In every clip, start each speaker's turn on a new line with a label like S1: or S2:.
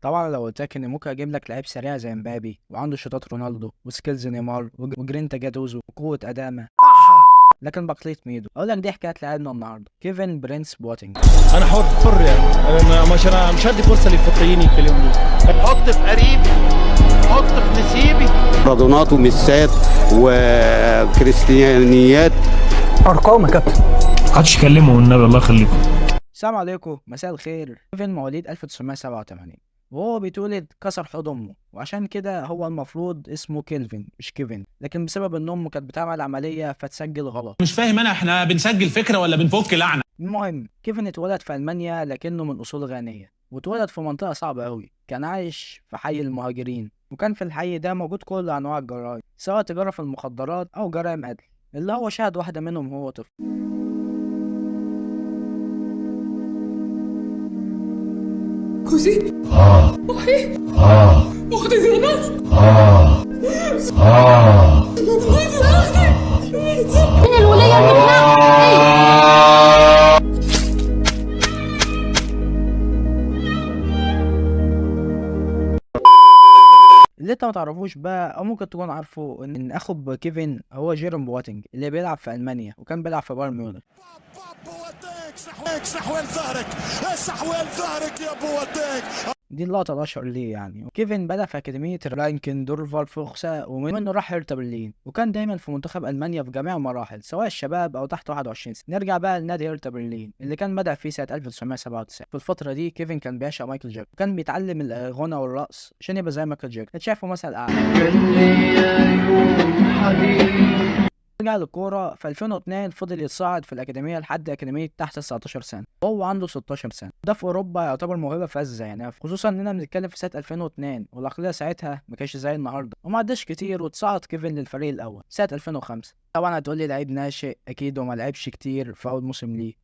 S1: طبعا لو قلت لك ان ممكن اجيب لك لعيب سريع زي مبابي وعنده شوطات رونالدو وسكيلز نيمار وجرينتا جاتوزو وقوه ادامه، لكن بقلية ميدو، اقول لك دي حكايه لعبنا النهارده كيفن برينس بواتينج.
S2: انا حر يعني. انا مش هدي فرصه للفضائيين يتكلموا.
S3: حط في قريبي، حط في نسيبي.
S4: رادونات وميسات وكريستيانيات.
S5: ارقام يا كابتن.
S2: محدش يكلمه والنبي الله يخليكم.
S1: السلام عليكم، مساء الخير. كيفن مواليد 1987 وهو بيتولد كسر حوض امه، وعشان كده هو المفروض اسمه كيلفن مش كيفن، لكن بسبب ان امه كانت بتعمل عمليه فتسجل غلط.
S2: مش فاهم احنا بنسجل فكره ولا بنفك لعنه؟
S1: المهم كيفن اتولد في المانيا لكنه من اصول غانيه، واتولد في منطقه صعبه قوي. كان عايش في حي المهاجرين، وكان في الحي ده موجود كل انواع الجرائم، سواء تجاره في المخدرات او جرائم قتل، اللي هو شاهد واحده منهم وهو طفل.
S6: Così? Poi? Ukhti Zainab? من الولاية
S1: اللي انت ما تعرفوش بقى او ممكن تكون عارفه ان اخو كيفن هو جيروم بواتينج اللي بيلعب في المانيا وكان بيلعب في بايرن ميونخ.
S3: استحوال ظهرك يا بواتيك.
S1: دي اللقطة الأشهر ليه يعني. كيفن بدأ في أكاديمية راينكندورفر فوخسا، ومنه راح هيرتا برلين، وكان دايما في منتخب ألمانيا في جميع المراحل سواء الشباب أو تحت 21 سنة. نرجع بقى لنادي هيرتا برلين اللي كان بدأ فيه سنة 1997. في الفترة دي كيفن كان بيعشق مايكل جاكسون، وكان بيتعلم الغنى والرقص عشان يبقى زي مايكل جاكسون، كان شايفه مثل أعلى. رجع للكورة في 2002، فضل يتصاعد في الأكاديمية لحد أكاديمية تحت 19 سنة وهو عنده 16 سنة. ده في أوروبا يعتبر موهبة فذة يعني، خصوصا إننا بنتكلم في سنة 2002 والعقلية ساعتها ما كانش زي النهاردة، وما عداش كتير وتصعد كيفن للفريق الأول سنة 2005. طبعا هتقولي لعيب ناشئ أكيد وما لعبش كتير في أول موسم ليه.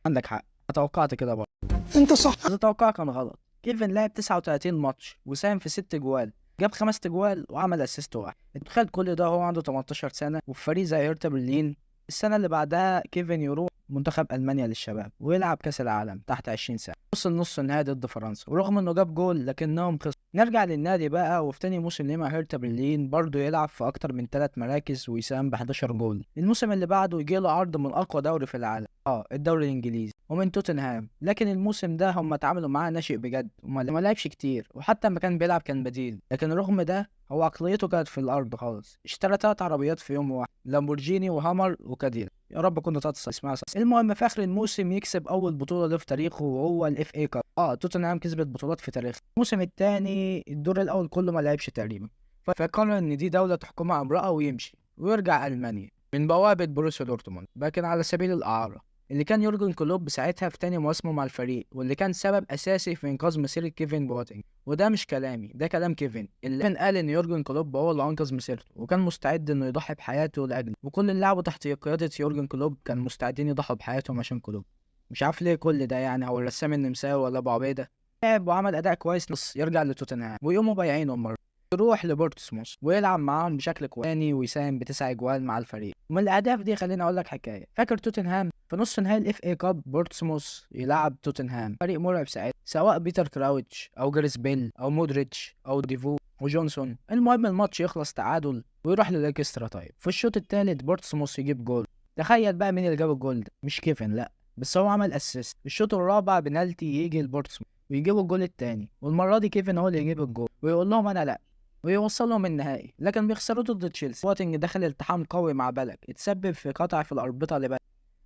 S1: عندك حق، توقعت كده برضه.
S5: انت صح.
S1: بس توقعك كان غلط. كيفن لعب 39 ماتش وساهم في 6 جوال، جاب 5 تجوال وعمل اسيست واحد. تخيل كل ده وهو عنده 18 سنة وفي فريق زي هيرتا برلين. السنة اللي بعدها كيفن يروح منتخب ألمانيا للشباب ويلعب كأس العالم تحت 20 سنة، وصل نص النهائي ضد فرنسا، ورغم انه جاب جول لكنهم خسروا. نرجع للنادي بقى، وفي تاني موسم ليه مع هيرتا برلين برضه يلعب في أكتر من 3 مراكز ويساهم ب 11 جول. الموسم اللي بعده يجيله عرض من أقوى دوري في العالم، الدوري الإنجليزي، ومن توتنهام. لكن الموسم ده هم اتعاملوا معاه ناشئ بجد وما لعبش كتير، وحتى لما كان بيلعب كان بديل. لكن رغم ده هو عقليته كانت في الارض خالص. اشترى 3 عربيات في يوم واحد، لامبورجيني وهامر وكاديلا، يا رب كنت تتصل اسمها صح. المهم في اخر الموسم يكسب اول بطوله له في تاريخه وهو الاف اي كاب. توتنهام كسبت بطولات في تاريخها. الموسم الثاني الدور الاول كله ما لعبش تقريبا، فقرر ان دي دوله تحكمها امراه ويمشي ويرجع المانيا من بوابه بروسيا دورتموند، لكن على سبيل الاعاره. اللي كان يورجن كلوب ساعتها في تاني مواسمه مع الفريق، واللي كان سبب اساسي في انقاذ مسيره كيفن بواتينج. وده مش كلامي، ده كلام كيفن اللي قال ان يورجن كلوب هو اللي انقذ مسيرته، وكان مستعد انه يضحي بحياته لاجله، وكل اللي لعبوا تحت قياده يورجن كلوب كانوا مستعدين يضحوا بحياتهم عشان كلوب. مش عارف ليه كل ده يعني، هو الرسام النمساوي ولا ابو عبيده؟ لعب وعمل اداء كويس، نص يرجع لتوتنهام ويقوموا بايعينه مره، يروح لبورتسموث ويلعب معاهم بشكل كويس ويساهم ب9 اجوال مع الفريق. ومن الاهداف دي خليني اقول لك حكايه. فاكر توتنهام في نص نهائي الاف اي كاب، بورتسموث يلعب توتنهام، فريق مرعب ساعتها، سواء بيتر كراوتش او جاريث بيل او مودريتش او ديفو وجونسون. المهم الماتش يخلص تعادل ويروح للاكسترا تايم. في الشوط الثالث بورتسموث يجيب جول. تخيل بقى مين اللي جاب الجول ده؟ مش كيفن، لا، بس هو عمل اسيست. الشوط الرابع بنالتي يجي لبورتسموث ويجيبوا الجول الثاني، والمره دي كيفن هو اللي يجيب الجول ويقول لهم انا لا، ويوصلهم النهائي. لكن بيخسروا ضد تشيلسي. بواتينج دخل التحام قوي مع بلك، اتسبب في قطع في الاربطه لبلك.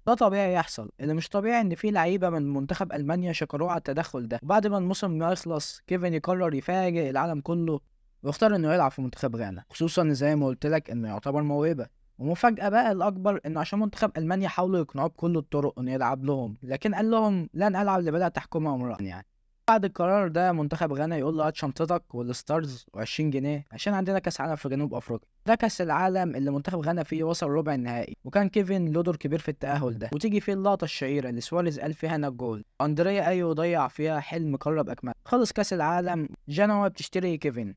S1: ده طبيعي يحصل، اللي مش طبيعي ان في لعيبه من منتخب المانيا شكروه على التدخل ده. وبعد ما الموسم ما يخلص كيفن يقرر يفاجئ العالم كله ويختار انه يلعب في منتخب غانا، خصوصا زي ما قلت لك انه يعتبر موهبه. ومفاجأة بقى الأكبر إنه عشان منتخب ألمانيا حاولوا يقنعوه بكل الطرق إنه يلعب لهم، لكن قال لهم لن ألعب لبلد تحكمها امرأة يعني. بعد القرار ده منتخب غانا يقول له هات شنطتك والستارز و20 جنيه عشان عندنا كاس عالم في جنوب افريقيا. ده كاس العالم اللي منتخب غانا فيه وصل ربع النهائي، وكان كيفن له دور كبير في التأهل ده. وتيجي فيه اللقطة الشهيرة اللي سواريز قال فيها هنا الجول، اندريا ايو ضيع فيها حلم قرب اكمل. خلص كاس العالم، جنوا بتشتري كيفن.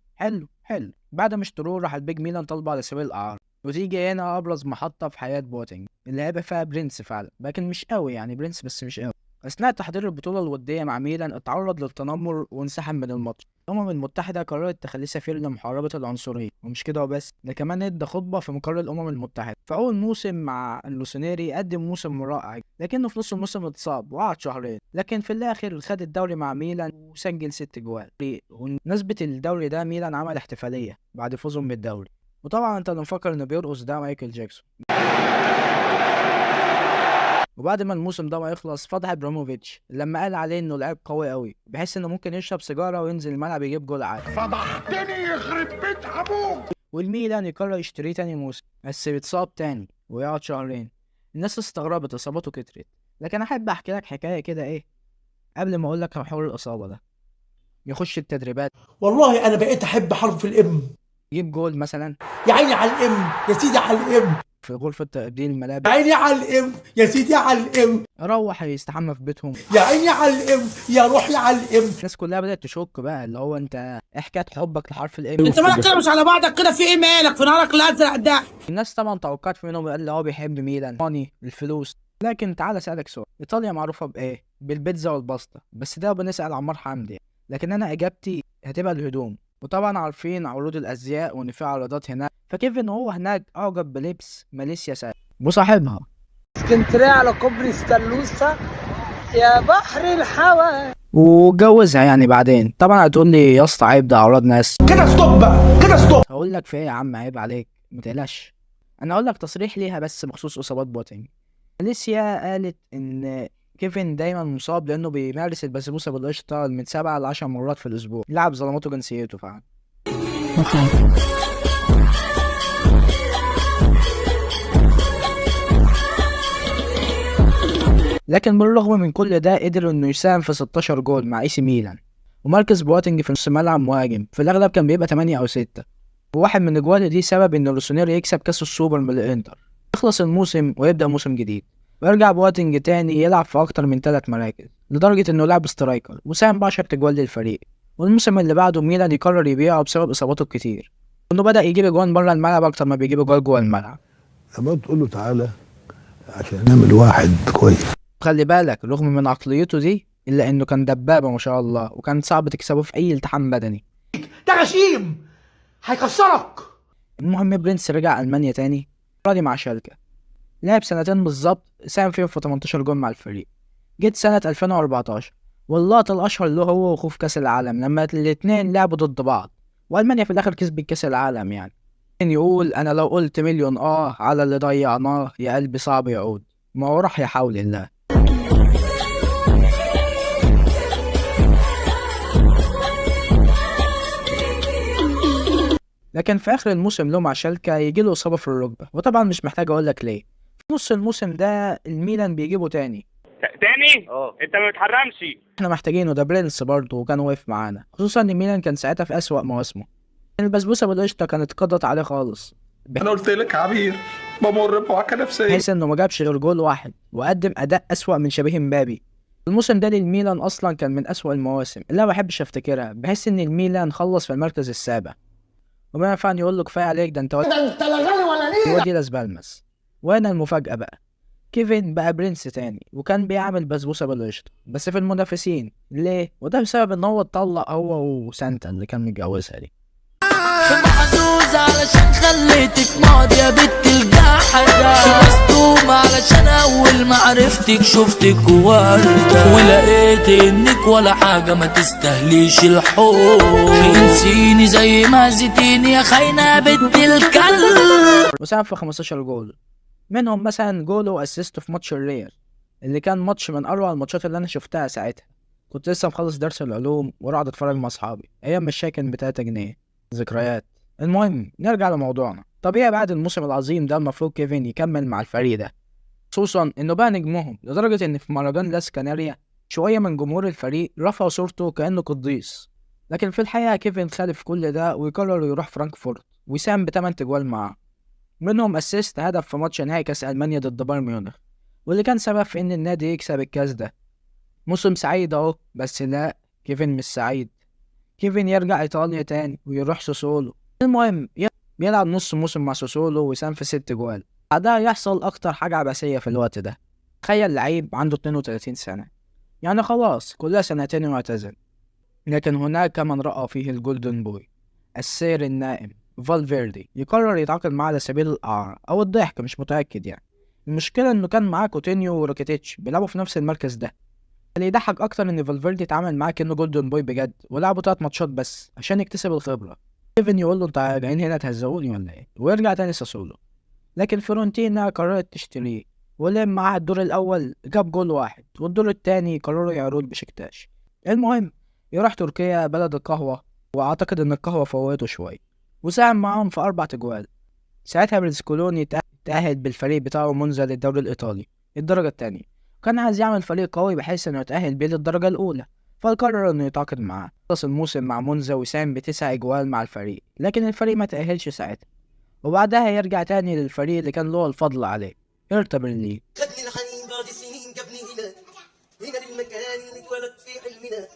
S1: حلو بعد ما اشتروه راح البيج ميلان طالبه على سبيل الاعاره. وتيجي هنا ابرز محطة في حياة بواتينج اللي هيبقى فيها برنس فعلا، لكن مش قوي يعني برنس بس مش قوي. أثناء تحضير البطولة الودية مع ميلان اتعرض للتنمر وانسحب من الماتش. الأمم المتحدة قررت تخليه سفير لمحاربة العنصرية، ومش كده وبس، ده كمان ادى خطبة في مقر الأمم المتحدة. في أول موسم مع اللوسونيري قدم موسم رائع، لكنه في نص الموسم اتصاب وقعد شهرين، لكن في الآخر خد الدوري مع ميلان وسجل 6 جوال. ونسبة الدوري ده ميلان عمل احتفالية بعد فوزهم بالدوري. وطبعا انت اللي مفكر انه بيرقص ده مايكل جاكسون. وبعد ما الموسم ده ما يخلص فضح ابراموفيتش لما قال عليه انه لاعب قوي قوي بحيث انه ممكن يشرب سيجاره وينزل الملعب يجيب جول عادي.
S4: فضحتني يخرب بيت ابوك.
S1: والميلان يقرر يشتريه تاني موسم بس بيتصاب تاني ويقعد شهرين. الناس استغربت، اصاباته كترت. لكن احب احكي لك حكايه كده ايه قبل ما اقول لك عن حوار الاصابه ده. يخش التدريبات،
S5: والله انا بقيت احب حرف الام.
S1: يجيب جول مثلا
S5: يا عيني على الام يا سيدي على الام.
S1: في غرفه تبديل الملابس،
S5: يا عيني على الام يا سيدي على الام.
S1: يروح يستحمى في بيتهم.
S5: يا عيني على الام يا روحي على الام.
S1: الناس كلها بدات تشك بقى، اللي هو انت ايه حكايه حبك لحرف الام؟
S7: انت مالك كده مش على بعضك كده، في ايه مالك في نهارك الازرق ده؟
S1: الناس طبعا توقعت منهم اللي هو بيحب ميلان، ماني، الفلوس. لكن تعال اسالك سؤال، ايطاليا معروفه بايه؟ بالبيتزا والباستا، بس ده بنسال عمار حمدي. لكن انا اجابتي هتبقى الهدوم. وطبعا عارفين عروض الازياء وان في عروضات هناك، فكيفن هو هناك اعجب بلبس ماليسيا ساعتها وصاحبها.
S7: اسكندريه على كوبري ستانلوسا يا بحر الحوا.
S1: وجوزها يعني بعدين. طبعا هتقول لي يا اسطى عيب، ده اعراض ناس.
S5: كده ستوب بقى كده ستوب.
S1: هقول لك في ايه يا عم، عيب عليك ما تقلقش. انا هقول لك تصريح ليها بس بخصوص اصابات بوتينج. ماليسيا قالت ان كيفن دايما مصاب لانه بيمارس البسبوسه بالقشطه من 7 ل 10 مرات في الاسبوع. لاعب ظلمته جنسيته فعلا. لكن بالرغم من كل ده قدر انه يساهم في 16 جول مع اي سي ميلان. ومركز بواتنج في نص الملعب مهاجم، في الاغلب كان بيبقى 8 او 6. وواحد من اجواله دي سبب ان روسونيري يكسب كاس السوبر من الانتر. يخلص الموسم ويبدا موسم جديد، ويرجع بواتنج تاني يلعب في اكتر من 3 مراكز، لدرجه انه لعب سترايكر وساهم ب10 اجوال للفريق. والموسم اللي بعده ميلان يقرر يبيعه بسبب اصاباته الكتير، وانه بدا يجيب اجوان بره الملعب اكتر ما بيجيب اجوال جوه الملعب.
S4: لما تقول له تعالى عشان نعمل واحد كويس.
S1: خلي بالك رغم من عقليته دي الا انه كان دبابه ما شاء الله، وكان صعب تكسبه في اي التحام بدني.
S5: ده غشيم هيكسرك.
S1: المهم برنس رجع المانيا تاني، راضي مع شالكه. لعب 2 سنين بالظبط، ساهم فيهم في 18 جول مع الفريق. جت سنه 2014 واللقطه الاشهر له هو وخوف كاس العالم لما الاتنين لعبوا ضد بعض، والمانيا في الاخر كسبت كاس العالم. يعني يقول انا لو قلت مليون على اللي ضيعناه يا قلبي صعب يعود، ما هو راح يحاول الله. لكن في اخر الموسم له مع شالكه يجيله اصابه في الركبه، وطبعا مش محتاج اقول لك ليه. في نص الموسم ده الميلان بيجيبه تاني.
S8: انت ما بتحرمش.
S1: احنا محتاجينه، ده برنس برضه وكان واقف معانا، خصوصا ان ميلان كان ساعتها في اسوأ مواسمه. البسبوسه بالقشطه كانت قضت عليه خالص.
S5: انا قلت لك عبير بمر بوعكه نفسيه.
S1: بحيث انه ما جابش غير جول واحد وقدم اداء اسوأ من شبيه مبابي. الموسم ده للميلان اصلا كان من اسوأ المواسم اللي ما بحبش افتكرها، بحيث ان الميلان خلص في المركز السابع. وما ينفع يقول له كفايه عليك، ده انت
S7: لا غالي ولا ليه؟
S1: ودي لاس بالماس. وهنا المفاجاه بقى، كيفن بقى برنس تاني وكان بيعمل بسبوسه بالقشطه بس في المنافسين. ليه؟ وده بسبب ان هو اتطلق هو وسانتا اللي كان متجوزها دي.
S9: محظوظ علشان خليتك ماضي يا بنت الجحدة، مصدوم علشان اول ما عرفتك شفتك وردة، ولقيت انك ولا حاجة ما تستهليش الحب، انسيني زي ما زيتيني يا خاينة يا بنت الكلب.
S1: وساهم في 15 جول، منهم مثلا جول واسيست في ماتش الريال اللي كان ماتش من اروع الماتشات اللي انا شفتها ساعتها. كنت لسه مخلص درس العلوم وراح اتفرج مع اصحابي، ايام ما الشاي كان ب3 جنيه. ذكريات. المهم نرجع لموضوعنا. طبيعي بعد الموسم العظيم ده المفروض كيفن يكمل مع الفريق ده، خصوصا انه بقى نجمهم، لدرجه ان في مهرجان لاس كاناريا شويه من جمهور الفريق رفعوا صورته كانه قديس. لكن في الحقيقه كيفن خالف كل ده ويقرر يروح فرانكفورت ويساهم ب8 جوال معاه، منهم اسيست هدف في ماتش نهائي كاس المانيا ضد بايرن ميونخ، واللي كان سبب في ان النادي يكسب الكاس ده. موسم سعيد اهو، بس لا، كيفن مش سعيد. كيفن يرجع ايطاليا تاني ويروح سوسولو. المهم بيلعب نص موسم مع سوسولو ويساهم في 6 جوال. بعدها يحصل اكتر حاجه عبثيه في الوقت ده. تخيل لعيب عنده 32 سنه يعني خلاص كلها سنتين واعتزل. لكن هناك من رأى فيه الجولدن بوي، السير النائم فالفيردي، يقرر يتعاقد معاه على سبيل الإعارة أو الضحك، مش متأكد يعني. المشكلة إنه كان معاه كوتينيو وروكيتيتش بيلعبوا في نفس المركز ده. اللي يضحك أكتر إن فالفيردي اتعامل معاه كأنه جولدن بوي بجد، ولعبوا 3 ماتشات بس عشان يكتسب الخبرة. كيفن يقول له أنت جايين هنا تهزقوني ولا إيه؟ ويرجع تاني ساسولو. لكن فيورنتينا قررت تشتريه، ولعب معاه الدور الأول جاب جول واحد، والدور التاني قرروا يعرضوا بشكتاش. المهم يروح تركيا بلد القهوة، وأعتقد إن القهوة فوته شوية، وساهم معاهم في 4 أجوال. ساعتها بريسكولوني تأهل بالفريق بتاعه منذ للدوري الإيطالي الدرجة التانية، كان عايز يعمل فريق قوي بحيث إنه يتأهل بيه للدرجة الأولى، فقرر إنه يتعاقد معاه. خلص الموسم مع مونزا وساهم ب9 أجوال مع الفريق، لكن الفريق ما تأهلش ساعتها، وبعدها يرجع تاني للفريق اللي كان له الفضل عليه، هيرتا برلين.
S10: خدني الحنين بعد سنين جابني هنا للمكان اللي اتولد فيه حلمنا.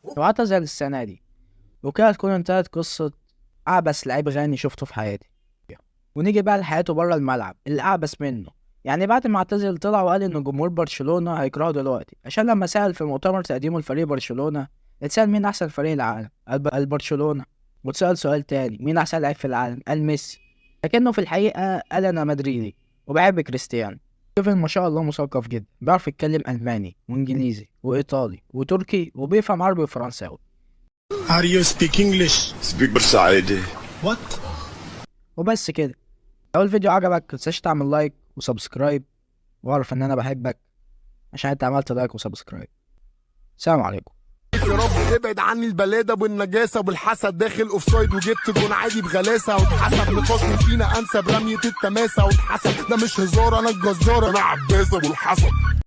S1: واعتزل السنة دي، وكانت تكون انتهت قصة أعبس لعيب غني شفته في حياتي. ونيجي بقى لحياته بره الملعب اللي أعبس منه. يعني بعد ما اعتزل طلع وقال إن جمهور برشلونة هيكرهه دلوقتي، عشان لما سأل في مؤتمر تقديمه لفريق برشلونة اتسأل مين أحسن فريق العالم، قال برشلونة. واتسأل سؤال تاني مين أحسن لعيب في العالم، قال ميسي. لكنه في الحقيقة قال أنا مدريدي وبحب كريستيانو. كيفن ما شاء الله مثقف جدا، بيعرف يتكلم ألماني وإنجليزي وإيطالي وتركي وبيفهم عربي وفرنساوي.
S11: Are you speak English?
S12: Speak بالصعيدي.
S11: What?
S1: وبس كده. لو الفيديو عجبك متنساش تعمل لايك وسبسكرايب، واعرف ان انا بحبك عشان انت عملت لايك وسبسكرايب. السلام عليكم.
S13: يا رب ابعد عني البلاده والنجاسه والحسد، داخل اوفسايد وجبت جون عادي بغلاسه، واتحسب نقاش من فينا انسب رميه التماسه، واتحسب ده مش هزار انا الجزار انا عباس ابو الحسن.